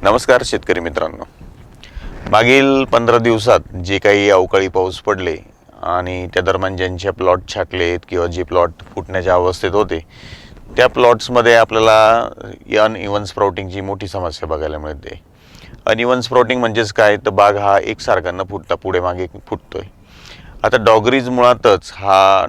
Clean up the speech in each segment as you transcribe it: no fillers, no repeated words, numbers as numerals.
नमस्कार शेतकरी मित्रांनो, मागील 15 दिवसात जे काही अवकाळी पाऊस पडले आणि त्या दरम्यान ज्यांचे प्लॉट छाटलेत किंवा जे प्लॉट फुटण्याच्या अवस्थेत होते त्या प्लॉट्समध्ये आपल्याला अनइवन स्प्राउटिंगची मोठी समस्या बघायला मिळते. अनइवन स्प्राउटिंग म्हणजेच काय, तर बाग हा एकसारखा न फुटता पुढे मागे फुटतोय. आता डॉगरीज मुळातच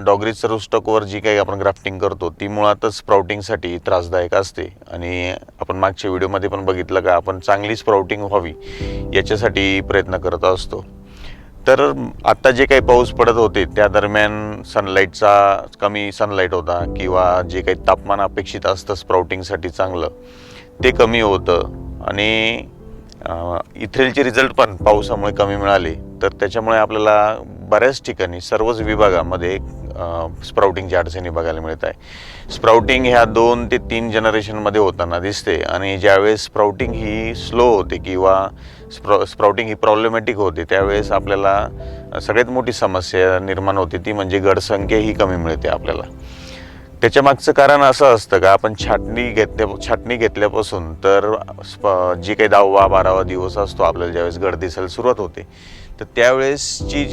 डॉगरीज सरुस्टॉकवर जी काही आपण ग्राफ्टिंग करतो ती मुळातच स्प्राउटिंगसाठी त्रासदायक असते आणि आपण मागच्या व्हिडिओमध्ये पण बघितलं का आपण चांगली स्प्राउटिंग व्हावी याच्यासाठी प्रयत्न करत असतो. तर आता जे काही पाऊस पडत होते त्या दरम्यान कमी सनलाईट होता किंवा जे काही तापमान अपेक्षित असतं स्प्राउटिंगसाठी चांगलं ते कमी होतं आणि इथ्रेलचे रिझल्ट पण पावसामुळे कमी मिळाले. तर त्याच्यामुळे आपल्याला बऱ्याच ठिकाणी सर्वच विभागामध्ये स्प्राउटिंगची अडचणी बघायला मिळत आहे. स्प्राउटिंग ह्या 2 ते 3 जनरेशनमध्ये होताना दिसते आणि ज्यावेळेस स्प्राउटिंग ही स्लो होते किंवा स्प्राउटिंग ही प्रॉब्लेमॅटिक होते त्यावेळेस आपल्याला सगळ्यात मोठी समस्या निर्माण होते ती म्हणजे गडसंख्या ही कमी मिळते आपल्याला. त्याच्या मागचं कारण असं असतं का, आपण छाटणी घेतल्यापासून तर जी काही 10वा-12वा दिवस असतो आपल्याला ज्यावेळेस गड दिसायला सुरुवात होते तर त्यावेळेसची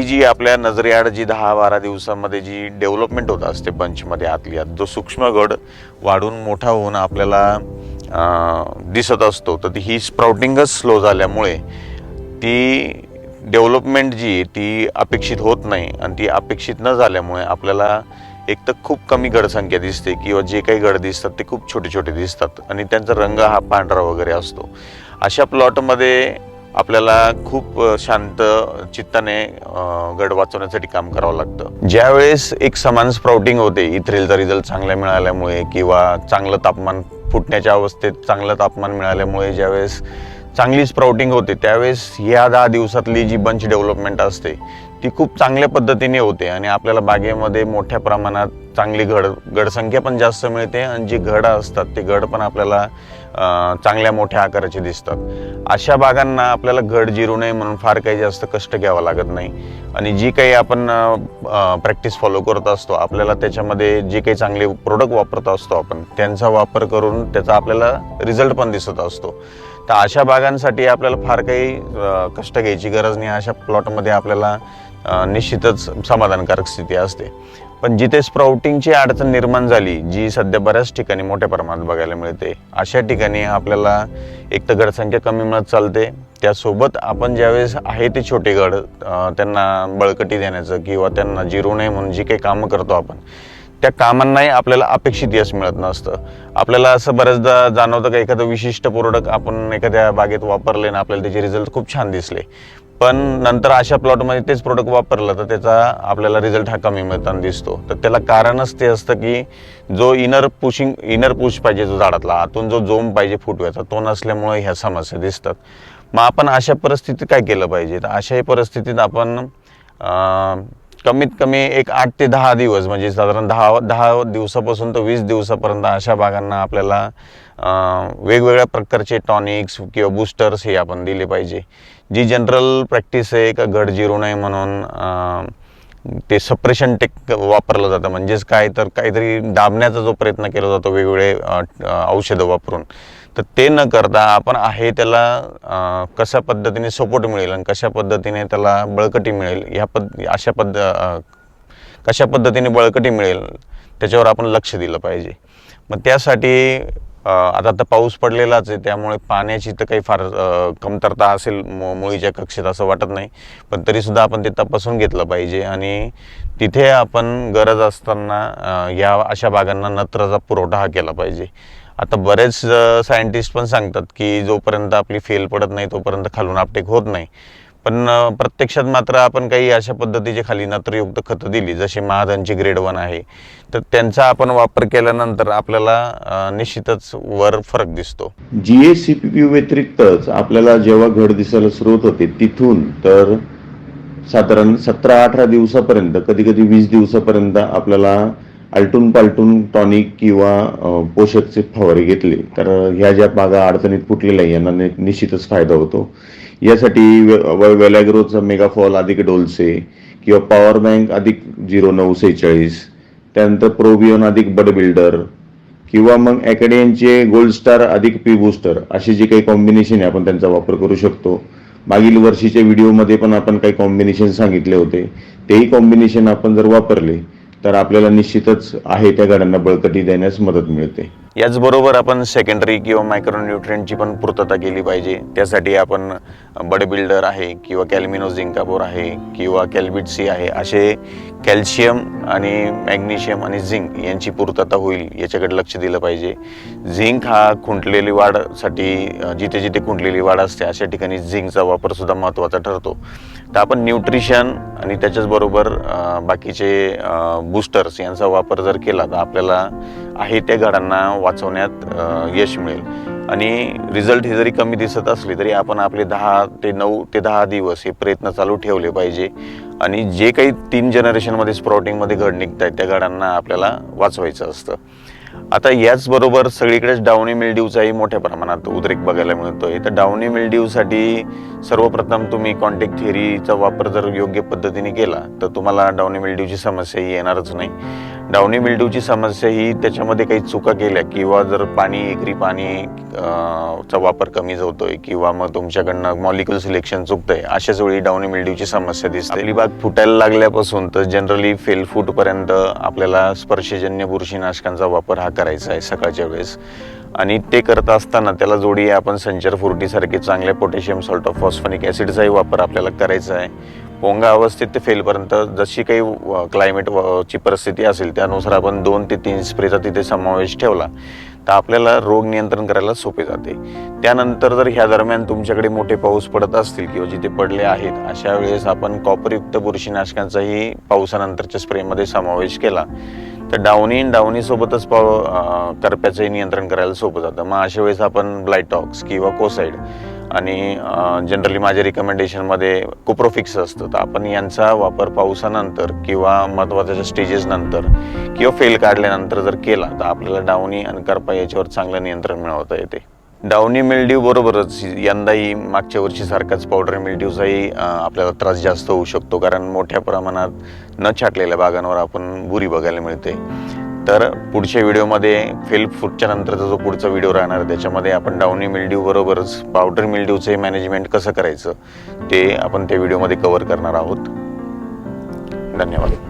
जी आपल्या नजरेआड जी 10-12 दिवसामध्ये जी डेव्हलपमेंट होत असते बंचमध्ये आतली आत जो सूक्ष्म गड वाढून मोठा होऊन आपल्याला दिसत असतो, तर ही स्प्राउटिंगच स्लो झाल्यामुळे ती डेव्हलपमेंट जी ती अपेक्षित होत नाही आणि ती अपेक्षित न झाल्यामुळे आपल्याला एक तर खूप कमी गडसंख्या दिसते किंवा जे काही गड दिसतात ते खूप छोटे छोटे दिसतात आणि त्यांचा रंग हा पांढरा वगैरे असतो. अशा प्लॉटमध्ये आपल्याला खूप शांत चित्ताने गड वाचवण्यासाठी काम करावं लागतं. ज्यावेळेस एक समान स्प्राउटिंग होते, इथ्रेलचा रिझल्ट चांगला मिळाल्यामुळे किंवा चांगलं तापमान फुटण्याच्या अवस्थेत चांगलं तापमान मिळाल्यामुळे ज्यावेळेस चांगली स्प्राउटिंग होते त्यावेळेस ह्या 10 दिवसातली जी बंच डेव्हलपमेंट असते ती खूप चांगल्या पद्धतीने होते आणि आपल्याला बागेमध्ये मोठ्या प्रमाणात चांगली गडसंख्या पण जास्त मिळते आणि जी घड असतात ते घड पण आपल्याला चांगल्या मोठ्या आकाराचे दिसतात. अशा बागांना आपल्याला घड जिरू नये म्हणून फार काही जास्त कष्ट घ्यावं लागत नाही आणि जी काही आपण प्रॅक्टिस फॉलो करत असतो आपल्याला त्याच्यामध्ये जे काही चांगले प्रोडक्ट वापरत असतो आपण त्यांचा वापर करून त्याचा आपल्याला रिझल्ट पण दिसत असतो. तर अशा बागांसाठी आपल्याला फार काही कष्ट घ्यायची गरज नाही. अशा प्लॉटमध्ये आपल्याला निश्चितच समाधानकारक स्थिती असते. पण जिथे स्प्राउटिंगची अडचण निर्माण झाली जी सध्या बऱ्याच ठिकाणी मोठ्या प्रमाणात बघायला मिळते अशा ठिकाणी आपल्याला एक तर गडसंख्या कमी मिळत चालते, त्यासोबत आपण ज्यावेळेस आहे ते छोटे गड त्यांना बळकटी देण्याचं किंवा त्यांना जिरू नये म्हणून जी काही कामं करतो आपण त्या कामांनाही आपल्याला अपेक्षित यश मिळत नसतं. आपल्याला असं बऱ्याचदा जाणवतं का एखादं विशिष्ट प्रोडक्ट आपण एखाद्या बागेत वापरले ना आपल्याला त्याचे रिझल्ट खूप छान दिसले, पण नंतर अशा प्लॉटमध्ये तेच प्रोडक्ट वापरलं तर त्याचा आपल्याला रिझल्ट हा कमी मिळताना दिसतो. तर त्याला कारणच ते असतं की जो इनर पुश पाहिजे जो झाडातला आतून जो जोम पाहिजे फुटव्याचा तो नसल्यामुळे ह्या समस्या दिसतात. मग आपण अशा परिस्थितीत काय केलं पाहिजे, तर अशाही परिस्थितीत आपण कमीत कमी एक 8 ते 10 दिवस म्हणजे साधारण 10 दिवसापासून तर 20 दिवसापर्यंत अशा बागांना आपल्याला वेगवेगळ्या प्रकारचे टॉनिक्स किंवा बूस्टर्स हे आपण दिले पाहिजे. जी जनरल प्रॅक्टिस आहे का घड जिरू नये म्हणून ते सप्रेशन वापरलं जातं. म्हणजेच काय तर काहीतरी दाबण्याचा जो प्रयत्न केला जातो वेगवेगळे औषधं वापरून, तर ते न करता आपण आहे त्याला कशा पद्धतीने सपोर्ट मिळेल आणि कशा पद्धतीने त्याला बळकटी मिळेल कशा पद्धतीने बळकटी मिळेल त्याच्यावर आपण लक्ष दिलं पाहिजे. मग त्यासाठी आता पाऊस पडलेलाच आहे त्यामुळे पाण्याची तर काही फार कमतरता असेल मुळीच्या कक्षेत असं वाटत नाही, पण तरीसुद्धा आपण ते तपासून घेतलं पाहिजे आणि तिथे आपण गरज असताना या अशा बागांना नत्राचा पुरवठा हा केला पाहिजे. आता बरेच सायंटिस्ट पण सांगतात की जोपर्यंत आपली फेल पडत नाही तोपर्यंत खालून आपटेक होत नाही, पण प्रत्यक्षात मात्र आपण काही अशा पद्धतीचे खाली नत्रयुक्त खतं दिली जशी महाधनची ग्रेड 1 आहे तर त्यांचा आपण वापर केल्यानंतर आपल्याला निश्चितच वर फरक दिसतो. GACPP व्यतिरिक्तच आपल्याला जेव्हा घड दिसायला सुरुवात होते तिथून तर साधारण 17-18 दिवसापर्यंत कधी कधी 20 दिवसापर्यंत आपल्याला आलटून पालटून टॉनिक किंवा पोषकचे फवारे घेतले तर ह्या ज्या बागा अडचणीत फुटलेल्या यांना निश्चितच फायदा होतो. यासाठी वेलॅग्रोचा मेगाफॉल अधिक डोलसे किंवा पॉवर बँक अधिक 0946 त्यानंतर प्रोबियन अधिक बड बिल्डर किंवा मग ॲकॅडियनचे गोल्ड स्टार अधिक पी बूस्टर असे जे काही कॉम्बिनेशन आहे आपण त्यांचा वापर करू शकतो. मागील वर्षीच्या व्हिडिओमध्ये पण आपण काही कॉम्बिनेशन सांगितले होते, तेही कॉम्बिनेशन आपण जर वापरले तर आपल्याला निश्चितच आहे त्या गाड्यांना बळकटी देण्यास मदत मिळते. याचबरोबर आपण सेकंडरी किंवा मायक्रोन्यूट्रिएंटची पण पूर्तता केली पाहिजे. त्यासाठी आपण बड बिल्डर आहे किंवा कॅल्मिनो झिंकापोर आहे किंवा कॅल्बिट सी आहे, असे कॅल्शियम आणि मॅग्नेशियम आणि झिंक यांची पूर्तता होईल याच्याकडे लक्ष दिलं पाहिजे. झिंक हा खुंटलेली वाढसाठी जिथे जिथे खुंटलेली वाढ असते अशा ठिकाणी झिंकचा वापर सुद्धा महत्त्वाचा ठरतो. तर आपण न्यूट्रिशन आणि त्याच्याचबरोबर बाकीचे बूस्टर्स यांचा वापर जर केला तर आपल्याला आहे त्या गाडांना वाचवण्यात यश मिळेल. आणि रिझल्ट हे जरी कमी दिसत असले तरी आपण आपले 9 ते 10 दिवस हे प्रयत्न चालू ठेवले पाहिजे. आणि जे काही 3 जनरेशनमध्ये स्प्राउटिंगमध्ये घड निघत आहेत त्या गाडांना आपल्याला वाचवायचं असतं. आता याचबरोबर सगळीकडेच डाउनी मिल्ड्यूचाही मोठ्या प्रमाणात उद्रेक बघायला मिळतोय. तर डाउनी मिल्ड्यूसाठी सर्वप्रथम तुम्ही कॉन्टॅक्ट थिअरीचा वापर जर योग्य पद्धतीने केला तर तुम्हाला डाउनी मिल्ड्यूची समस्या ही येणारच नाही. डाउनी मिल्ड्यूची समस्या ही त्याच्यामध्ये काही चुका केल्या किंवा जर एकरी पाणी चा वापर कमी होतोय किंवा मग तुमच्याकडनं मॉलिक्युल सिलेक्शन चुकतंय, अशाच वेळी डाउनी मिल्ड्यूची समस्या दिसते. आपली बाग फुटायला लागल्यापासून तर जनरली फेल फूटपर्यंत आपल्याला स्पर्शजन्य बुरशीनाशकांचा वापर हा करायचा आहे सकाळच्या वेळेस. आणि ते करत असताना त्याला जोडी आपण संचर 40 सारखे चांगल्या पोटॅशियम सॉल्ट ऑफ फॉस्फोनिक ॲसिडचाही वापर आपल्याला करायचा आहे. पोंगा अवस्थेत ते फेलपर्यंत जशी काही क्लायमेटची परिस्थिती असेल त्यानुसार आपण 2 ते 3 स्प्रेचा तिथे समावेश ठेवला तर आपल्याला रोग नियंत्रण करायला सोपे जाते. त्यानंतर जर ह्या दरम्यान तुमच्याकडे मोठे पाऊस पडत असतील किंवा जिथे पडले आहेत अशा वेळेस आपण कॉपरयुक्त बुरशीनाशकांचाही पावसानंतरच्या स्प्रेमध्ये समावेश केला तर डाउनी सोबतच करप्याचंही नियंत्रण करायला सोपं जातं. मग अशा वेळेस आपण ब्लायटॉक्स किंवा कोसाईड आणि जनरली माझ्या रिकमेंडेशनमध्ये कुप्रोफिक्स असतं तर आपण यांचा वापर पावसानंतर किंवा महत्त्वाच्या स्टेजेस नंतर किंवा फेल काढल्यानंतर जर केला तर आपल्याला डाउनी आणि करपा याच्यावर चांगलं नियंत्रण मिळवता येते. डाउनी मिल्ड्यू बरोबरच यंदाही मागच्या वर्षीसारखाच पावडर मिल्ड्यूचाही आपल्याला त्रास जास्त होऊ शकतो, कारण मोठ्या प्रमाणात न छाटलेल्या बागांवर आपण बुरी बघायला मिळते. तर पुढच्या व्हिडिओमध्ये फेल फूटच्या नंतरचा जो पुढचा व्हिडिओ राहणार त्याच्यामध्ये आपण डाउनी मिल्ड्यू बरोबरच पावडर मिल्ड्यूचे मॅनेजमेंट कसं करायचं ते आपण त्या व्हिडिओमध्ये कव्हर करणार आहोत. धन्यवाद.